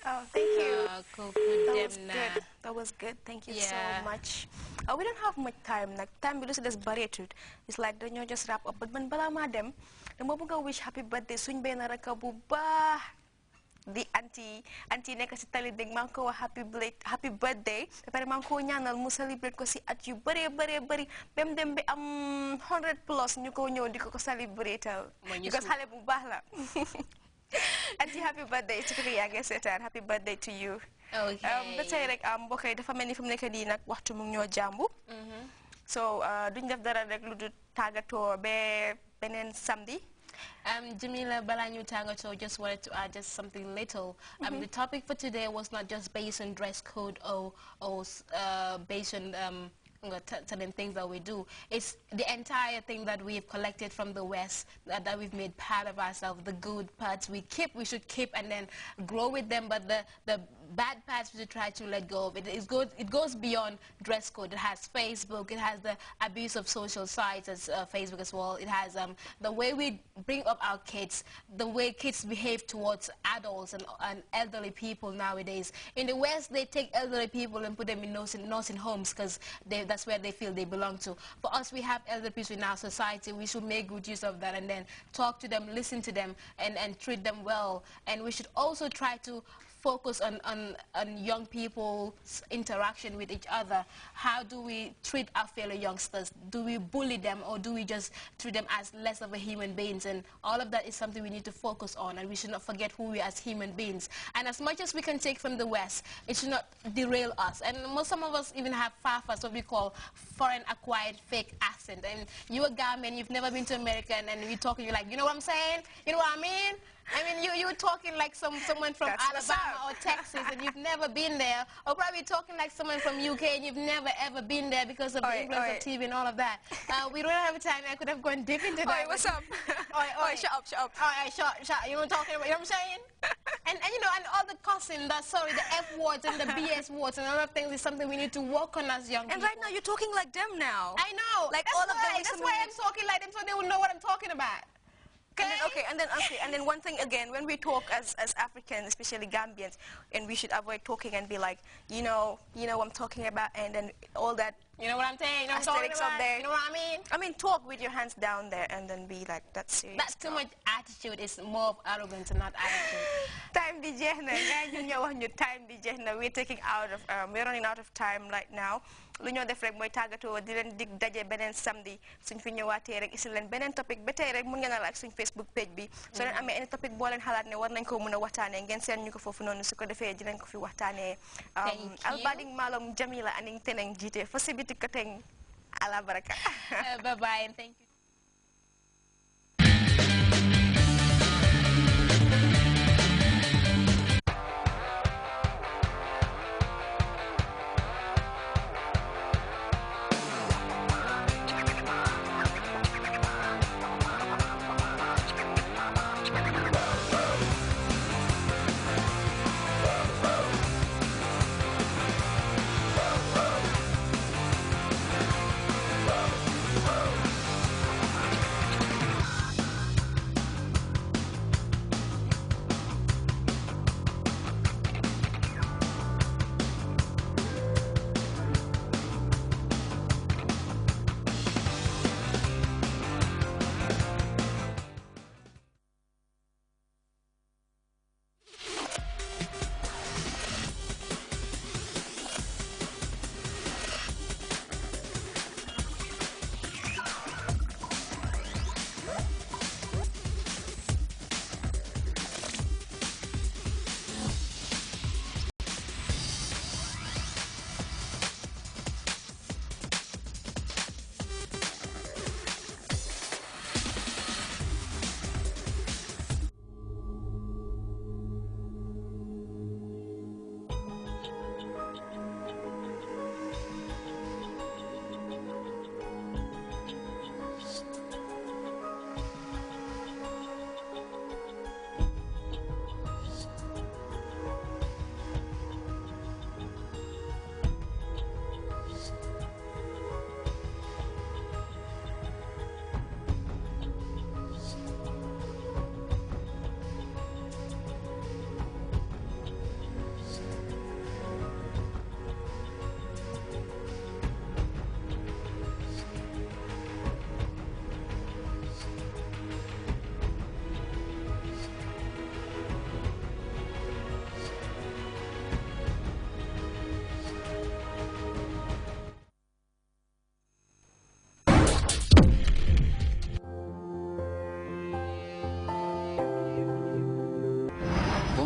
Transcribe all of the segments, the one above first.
Oh, thank you. Cook That with was them good. na. That was good. Thank you so Yeah. much. We don't have much time. Like time we lose this barrier. It's like dañoo just wrap up. But man bala ma dem, dama bëgg a wish happy birthday suñ benn raka bu baax di anti nekk si tali dégg maa ngi ko wax happy birthday ba pare maa ngi ko ñaanal mu celebrate ko si at yu bëree bëri ba mu dem bi am 100 plus ñu ko ñëw di ko celebrate because xale bu baax la. Auntie, happy birthday. Typically, yaa ngi seetaan happy birthday to you. Okay. ba tey rek mbokk yi dafa mel ni fi mu nekk nii nag waxtu mu ngi ñoo jàmbu. So duñ def dara rek lu du tàggatoo ba beneen samedi. Jamila Balanyu Tangato just wanted to add just something little. The topic for today was not just based on dress code or based on certain things that we do. It's the entire thing that we've collected from the West that we've made part of ourselves. The good parts we should keep and then grow with them, but the bad parts we should try to let go of. It goes beyond dress code. It has Facebook. It has the abuse of social sites as Facebook as well. It has the way we bring up our kids, the way kids behave towards adults and elderly people nowadays. In the West, they take elderly people and put them in nursing homes because that's where they feel they belong to. For us, we have elderly people in our society. We should make good use of that and then talk to them, listen to them, and treat them well. And we should also try to focus on young people's interaction with each other. How do we treat our fellow youngsters? Do we bully them or do we just treat them as less of a human beings? And all of that is something we need to focus on, and we should not forget who we are as human beings. And as much as we can take from the West, it should not derail us. And some of us even have FAFAs, what we call foreign acquired fake accent. And you're a Gambian, you've never been to America, and we're talking, you're like, you know what I'm saying? You know what I mean? I mean, you're talking like someone from Alabama or Texas and you've never been there, or probably talking like someone from UK and you've never ever been there because of the influence of TV and all of that. We don't have time. I could have gone deep into that. What's up? Shut up. All right, shut. You know what I'm talking about? You know what I'm saying? And you know, and all the cussing, the F words and the BS words and other things is something we need to work on as young people. And right now you're talking like them now. I know. Like that's all of them. That's why I'm talking like them so they will know what I'm talking about. And then one thing again, when we talk as Africans, especially Gambians, and we should avoid talking and be like, you know what I'm talking about, and then all that. You know what I'm saying? You know what I'm talking about? There. You know what I mean? I mean, talk with your hands down there and then be like, that's serious. That's too much attitude. It's more of arrogance and not attitude. Time di jeex na time di jeex na. We're taking out of we're running out of time right now. Lu ñoo def rek mooy tàggatoo di leen dig daje beneen samedi suñ fi ñëwaatee rek isi leen beneen topic ba tey rek mun ngeen a like suñ Facebook page bi soo leen amee any topic boo leen xalaat ne war nañ ko mën a waxtaanee ngeen seen ñu ko foofu noonu su ko defee dinañ ko fi waxtaanee albading malom Jamila aning teneng jiite fa sibiti ko teng ala baraka bye bye and thank you.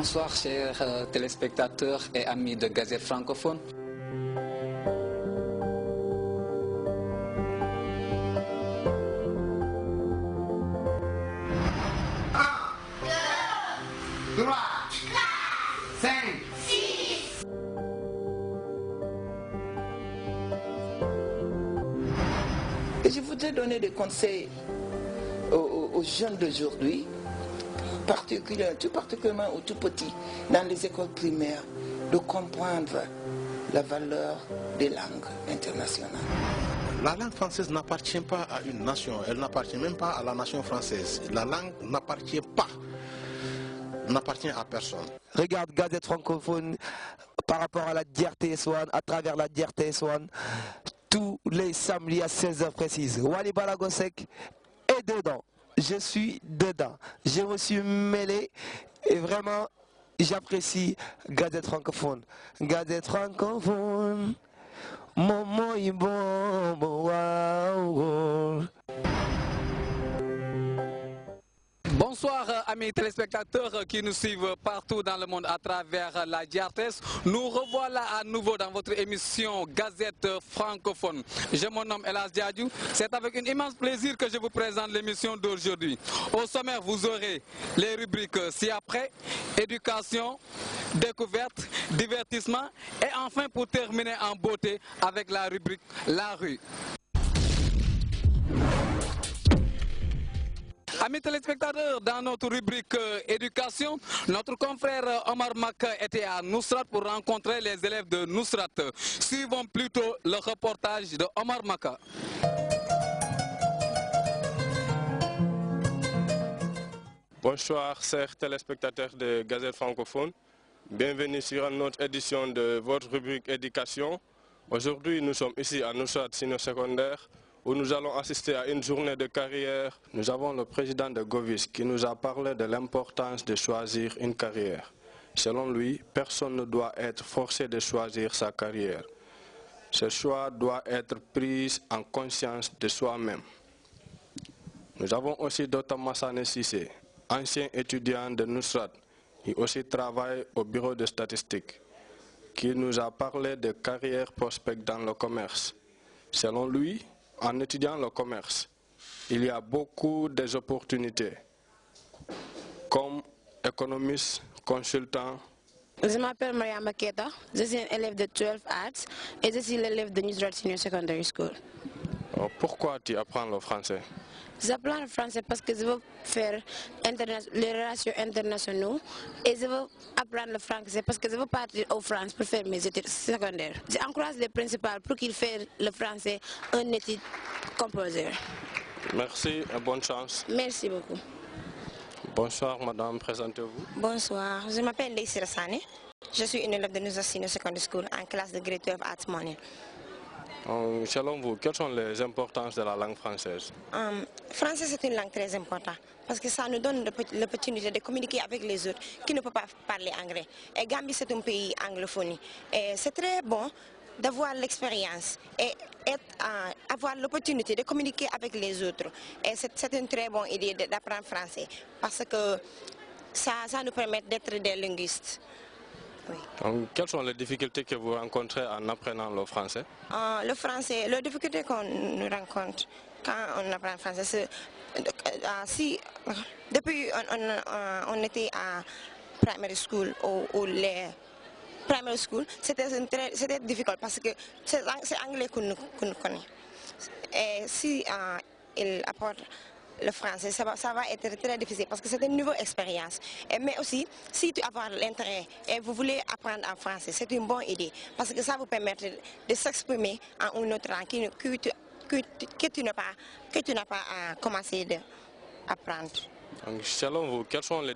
Bonsoir chers téléspectateurs et amis de Gazette francophone. Et je voudrais donner des conseils aux jeunes d'aujourd'hui, tout particulièrement aux tout petits, dans les écoles primaires, de comprendre la valeur des langues internationales. La langue française n'appartient pas à une nation, elle n'appartient même pas à la nation française. La langue n'appartient à personne. Regarde Gazette francophone par rapport à la DRTS1, à travers la DRTS1, tous les samedis à 16h précises. Wally Balagosek est dedans. Je suis dedans. Je me suis mêlé et vraiment j'apprécie Gazette francophone. Gazette francophone, Momo Ibon, wow. Bonsoir amis téléspectateurs qui nous suivent partout dans le monde à travers la DRTS. Nous revoilà à nouveau dans votre émission Gazette francophone. Je me nomme Elas Diadjou. C'est avec un immense plaisir que je vous présente l'émission d'aujourd'hui. Au sommaire, vous aurez les rubriques ci-après, éducation, découverte, divertissement et enfin pour terminer en beauté avec la rubrique La rue. Amis téléspectateurs, dans notre rubrique éducation, notre confrère Omar Maka était à Nusrat pour rencontrer les élèves de Nusrat. Suivons plutôt le reportage de Omar Maka. Bonsoir chers téléspectateurs de Gazette francophone. Bienvenue sur une autre édition de votre rubrique éducation. Aujourd'hui, nous sommes ici à Nusrat Senior Secondaire, où nous allons assister à une journée de carrière. Nous avons le président de Govis qui nous a parlé de l'importance de choisir une carrière. Selon lui, personne ne doit être forcé de choisir sa carrière. Ce choix doit être pris en conscience de soi-même. Nous avons aussi Dr Massane Sissé, ancien étudiant de Nusrat, qui aussi travaille au bureau de statistiques, qui nous a parlé de carrière prospects dans le commerce. Selon lui, en étudiant le commerce, il y a beaucoup d'opportunités, comme économiste, consultant. Je m'appelle Maria Maketa, je suis un élève de 12 Arts et je suis l'élève de Nusrat Senior Secondary School. Pourquoi tu apprends le français? J'apprends le français parce que je veux faire les relations internationales et je veux apprendre le français parce que je veux partir en France pour faire mes études secondaires. J'encourage les principaux pour qu'ils fassent le français un étude composée. Merci et bonne chance. Merci beaucoup. Bonsoir madame, présentez-vous. Bonsoir, je m'appelle Leïsira Sane. Je suis une élève de Nusrat Senior Secondary School en classe de grade 12 Arts Morning. Selon vous, quelles sont les importances de la langue française? Français, c'est une langue très importante parce que ça nous donne l'opportunité de communiquer avec les autres qui ne peuvent pas parler anglais. Et Gambie, c'est un pays anglophone. Et c'est très bon d'avoir l'expérience et avoir l'opportunité de communiquer avec les autres. Et c'est une très bonne idée d'apprendre français parce que ça nous permet d'être des linguistes. Oui. Quelles sont les difficultés que vous rencontrez en apprenant le français? Le français, les difficultés qu'on rencontre quand on apprend le français, c'est depuis on était à primary school ou les primary school, c'était difficile parce que c'est anglais qu'on nous connaît. Et si il apporte le français, ça va être très difficile parce que c'est une nouvelle expérience. Mais aussi, si tu as l'intérêt et vous voulez apprendre en français, c'est une bonne idée parce que ça vous permet de s'exprimer en une autre langue que tu n'as pas commencé à apprendre. Selon vous, quelles sont les